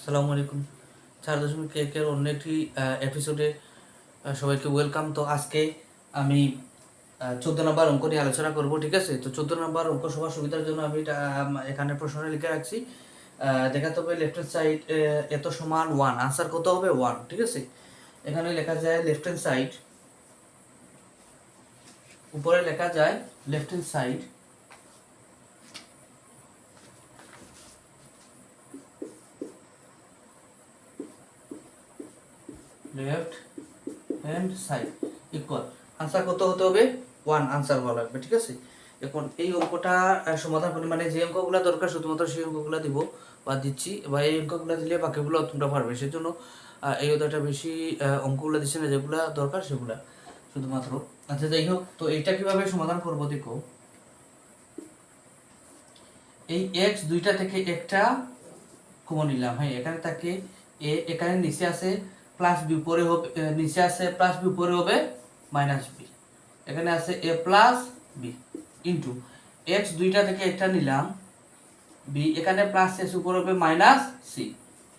আসসালামু আলাইকুম। 4.1-এর অন্য একটি এপিসোডে সবাইকে ওয়েলকাম। তো আজকে আমি 14 নম্বর অঙ্ক নিয়ে আলোচনা করব, ঠিক আছে? তো 14 নম্বর অঙ্ক সবার সুবিধার জন্য আমি এটা এখানে প্রশ্নটা লিখে রাখছি। দেখাতে হবে লেফট হ্যান্ড সাইড এত সমান 1, আনসার কত হবে 1, ঠিক আছে? এখানে লেখা যায় লেফট হ্যান্ড সাইড, উপরে লেখা যায় left hand side left hand side equal, answer কত হতে হবে 1, আনসার হওয়া লাগবে, ঠিক আছে? এখন এই অঙ্কটা সমাধান করি, মানে যে অঙ্কগুলো দরকার শুধুমাত্র সেই অঙ্কগুলো দিব বা দিচ্ছি, বা এই অঙ্কগুলো দিলে বাকিগুলো তোমরা পারবে, সেই জন্য এই অধ্যায়টা বেশি অঙ্কগুলো দিচ্ছে না, যেগুলো দরকার সেগুলা শুধুমাত্র। আচ্ছা, যাই হোক, তো এইটা কিভাবে সমাধান করবো দেখো। এই এক্স দুইটা থেকে একটা কমন নিলাম, হ্যাঁ, এখানে থাকে এ, এখানে নিচে আছে প্লাস বি, উপরে হবে নিচে আছে প্লাস বি, উপরে হবে মাইনাস বি, এখানে আছে এ প্লাস বি ইন্টু এক্স দুইটা থেকে একটা নিলাম বি, এখানে প্লাস এস, উপরে হবে মাইনাস সি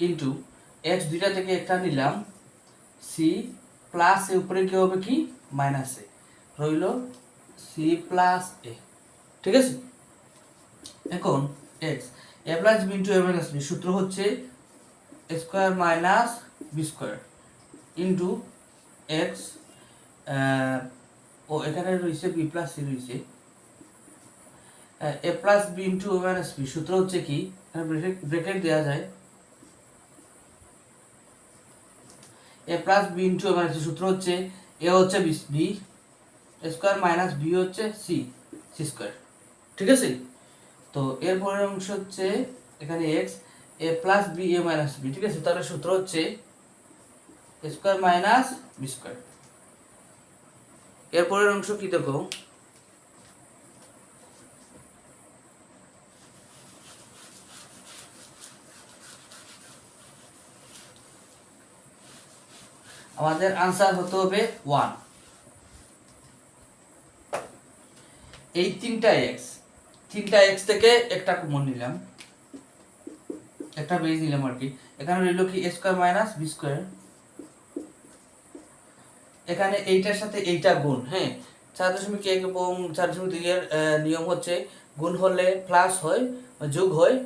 ইন্টু এক্স দুইটা থেকে একটা নিলাম সি প্লাস এ, উপরে কি হবে কি মাইনাস এ, রইল সি প্লাস এ, ঠিক আছে? এখন X A plus B into A minus B, সূত্র হচ্ছে square minus B square into X, ও এখানে রয়েছে বি প্লাস সি রয়েছে, A plus B into A minus B, সূত্র হচ্ছে কি, ব্রেকেট দেওয়া যায় A plus B into A minus, সূত্র হচ্ছে এ হচ্ছে বি স্কোয়ার মাইনাস বি হচ্ছে সি সি স্কোয়ার, ঠিক আছে? তো এর পরের অংশ হচ্ছে এখানে X A plus B A minus B, ঠিক আছে? তাহলে সূত্র হচ্ছে স্কোয়ার মাইনাস বি স্কোয়ার। এর পরের অংশ কি দেখো, আমাদের আনসার হতে হবে 1। এই তিনটা এক্স থেকে একটা কমন নিলাম, একটা বেজ নিলাম আর কি, এখানে রইল কি এ স্কোয়ার মাইনাস বি স্কোয়ার, এখানে এইটার সাথে এইটা গুণ, হ্যাঁ, 4.1 এবং 4.2 এর নিয়ম হচ্ছে গুণ হলে প্লাস হয়, যোগ হয়,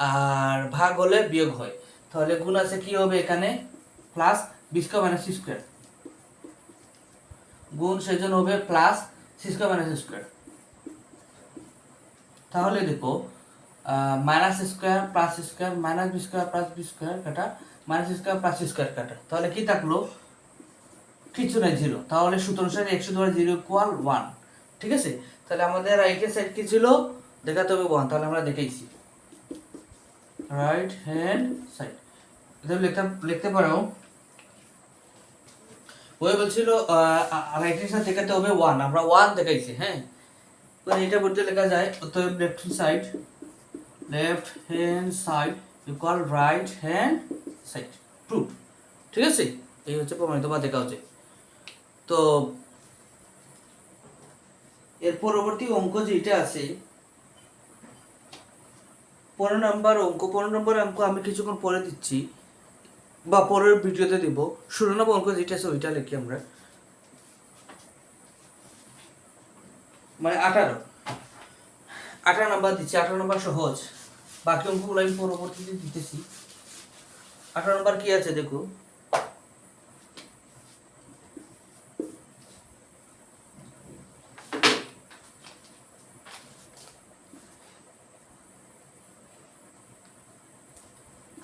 আর ভাগ হলে বিয়োগ হয়। তাহলে গুণ আছে কি হবে এখানে plus B square minus C square, গুণ সেজন্য হবে plus C square minus square. তাহলে দেখো minus square plus square minus B square plus B square কাটা, মাইনাস স্কোয়ার প্লাস স্কোয়ার কাটা, তাহলে কি থাকলো কিছু নাই, জিরো। তাহলে সূত্র অনুসারে একশো ধরে জিরো ইকুয়াল 1, ঠিক আছে? তাহলে আমাদের রাইট হ্যান্ড সাইড কি ছিল, দেখাতে হবে 1, তাহলে আমরা দেখাইছি রাইট হ্যান্ড সাইড। এটা লিখতে পারো, ওই বলছিল রাইট হ্যান্ড সাইড দেখাতে হবে 1, আমরা 1 দেখাইছি, হ্যাঁ। তো এটা বলতে লেখা যায় অতএব left hand side equal right hand side, proof, ঠিক আছে? এই হচ্ছে প্রমাণিত বা দেখা হচ্ছে। তো এর পরবর্তী অঙ্ক যেটা আছে 15 নম্বর অঙ্ক আমি কিছুক্ষণ পরে দিচ্ছি বা পরের ভিডিওতে দিব। 16 নম্বর অঙ্ক যেটা আছে ওইটা লিখি আমরা, মানে 18 নম্বর দিচ্ছি, 18 নম্বর সহজ, বাকি অঙ্কগুলো আমি পরবর্তীতে দিতেছি। 18 নম্বর কি আছে দেখো,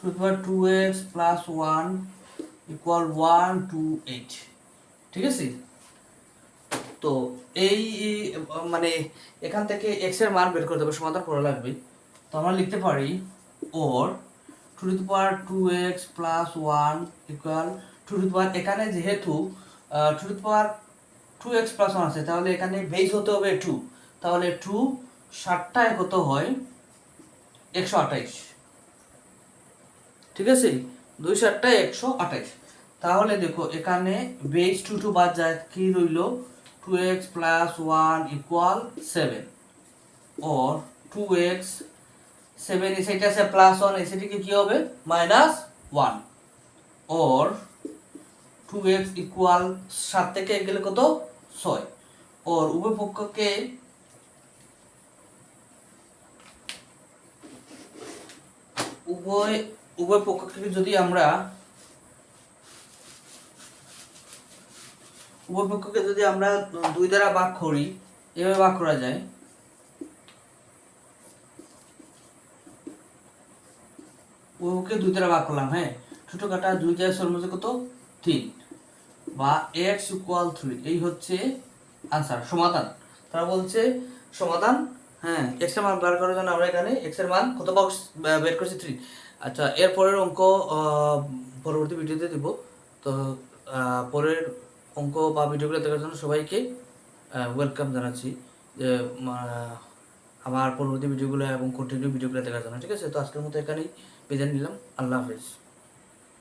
√ 2x plus 1 equal 1 to 8, ঠিক আছে? তো এই মানে এখান থেকে x এর মান বের করতে হবে, সমাধান করা লাগবে। তো আমরা লিখতে পারি or √ 2x plus 1 equal এখানে যেহেতু √ 2x plus 1 আছে, তাহলে এখানে বেস হতে হবে 2, তাহলে 2 7টায় কত হয় 128, ঠিক আছে? 2 7টায় 128। তাহলে দেখো এখানে বেস 2 বাদ যায়, কি রইল 2x plus 1 equal 7, or 2x 7 এসে এটা আছে প্লাস 1 এসে কি হবে মাইনাস 1 or 2x ইকুয়াল 7 থেকে 1 গেলে কত 6 or উভয় পক্ষকে উভয় পক্ষকে যদি আমরা উভয় পক্ষকে যদি আমরা 2 দ্বারা ভাগ করি, এভাবে ভাগ করা যায়। উভয়কে 2 দ্বারা ভাগ করলাম, হ্যাঁ, ছোট কাটা 2 যায় সর্বোচ্চ কত 3 বা x ইকুয়াল 3, এই হচ্ছে আনসার, সমাধান। তারা বলছে সমাধান, হ্যাঁ, x এর মান বের করার জন্য আমরা এখানে x এর মান কত বক্স বের করছি 3। আচ্ছা, এর পরের অঙ্ক পরবর্তী ভিডিওতে দিব। তো পরের অঙ্ক বা ভিডিওগুলো দেখার জন্য সবাইকে ওয়েলকাম জানাচ্ছি, যে আমার পরবর্তী ভিডিওগুলো এবং কন্টিনিউ ভিডিওগুলো দেখার জন্য। ঠিক আছে, তো আজকের মতো এখানেই বিদায় নিলাম। আল্লাহ হাফেজ।